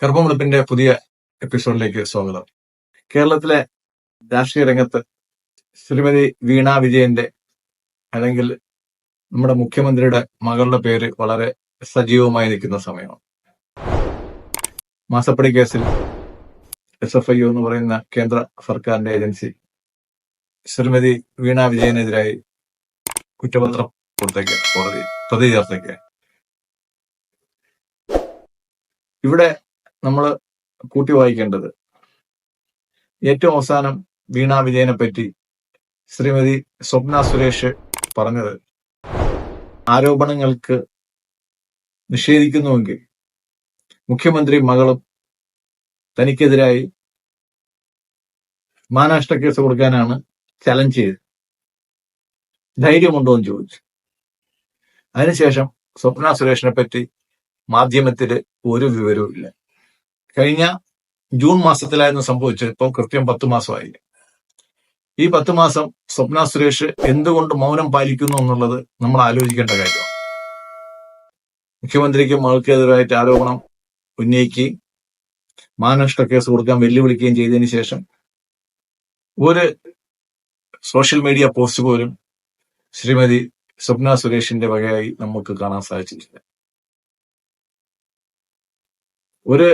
കറുപ്പുമുളുപ്പിന്റെ പുതിയ എപ്പിസോഡിലേക്ക് സ്വാഗതം. കേരളത്തിലെ രാഷ്ട്രീയ രംഗത്ത് ശ്രീമതി വീണ വിജയന്റെ അല്ലെങ്കിൽ നമ്മുടെ മുഖ്യമന്ത്രിയുടെ മകളുടെ പേര് വളരെ സജീവമായി നിൽക്കുന്ന സമയമാണ്. മാസപ്പടി കേസിൽ SFIO എന്ന് പറയുന്ന കേന്ദ്ര സർക്കാരിന്റെ ഏജൻസി ശ്രീമതി വീണ വിജയനെതിരായി കുറ്റപത്രം കൊടുത്തേക്ക് കോടതി പ്രതി ചേർത്തേക്ക്. ഇവിടെ നമ്മൾ കൂട്ടി വായിക്കേണ്ടത് ഏറ്റവും അവസാനം വീണ വിജയനെ പറ്റി ശ്രീമതി സ്വപ്ന സുരേഷ് പറഞ്ഞത് ആരോപണങ്ങൾക്ക് നിഷേധിക്കുന്നുവെങ്കിൽ മുഖ്യമന്ത്രി മകളും തനിക്കെതിരായി മാനനഷ്ട കേസ് കൊടുക്കാനാണ് ചലഞ്ച് ചെയ്തത്. ധൈര്യമുണ്ടോ എന്ന് ചോദിച്ചു. അതിനുശേഷം സ്വപ്ന സുരേഷിനെ പറ്റി മാധ്യമത്തിൽ ഒരു വിവരവും ഇല്ല. കഴിഞ്ഞ ജൂൺ മാസത്തിലായിരുന്നു സംഭവിച്ചത്. ഇപ്പോൾ കൃത്യം 10 മാസമായി. ഈ 10 മാസം സ്വപ്ന സുരേഷ് എന്തുകൊണ്ട് മൗനം പാലിക്കുന്നു എന്നുള്ളത് നമ്മൾ ആലോചിക്കേണ്ട കാര്യമാണ്. മുഖ്യമന്ത്രിക്ക് മകൾക്കെതിരായിട്ട് ആരോപണം ഉന്നയിക്കുകയും മാനനഷ്ട കേസ് കൊടുക്കാൻ വെല്ലുവിളിക്കുകയും ചെയ്തതിനു ശേഷം ഒരു സോഷ്യൽ മീഡിയ പോസ്റ്റ് പോലും ശ്രീമതി സ്വപ്ന സുരേഷിന്റെ വകയായി നമുക്ക് കാണാൻ സാധിച്ചിട്ടില്ല. ഒരു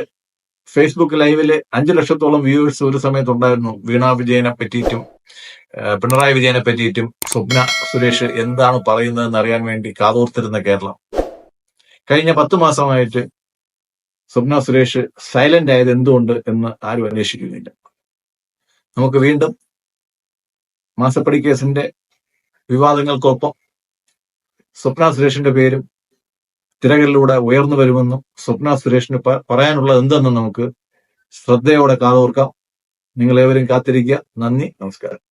ഫേസ്ബുക്ക് ലൈവില് 5 ലക്ഷത്തോളം വ്യൂവേഴ്സ് ഒരു സമയത്തുണ്ടായിരുന്നു. വീണ വിജയനെ പറ്റിയിട്ടും പിണറായി വിജയനെ പറ്റിയിട്ടും സ്വപ്ന സുരേഷ് എന്താണ് പറയുന്നതെന്ന് അറിയാൻ വേണ്ടി കാതോർത്തിരുന്ന കേരളം കഴിഞ്ഞ 10 മാസമായിട്ട് സ്വപ്ന സുരേഷ് സൈലന്റ് ആയത് എന്തുകൊണ്ട് എന്ന് ആരും അന്വേഷിക്കുന്നില്ല. നമുക്ക് വീണ്ടും മാസപ്പടി കേസിന്റെ വിവാദങ്ങൾക്കൊപ്പം സ്വപ്ന സുരേഷിന്റെ പേരും തിരകളിലൂടെ ഉയർന്നു വരുമെന്നും സ്വപ്ന സുരേഷിന് പറയാനുള്ളത് എന്തെന്നും നമുക്ക് ശ്രദ്ധയോടെ കാതോർക്കാം. നിങ്ങളേവരും കാത്തിരിക്കുക. നന്ദി, നമസ്കാരം.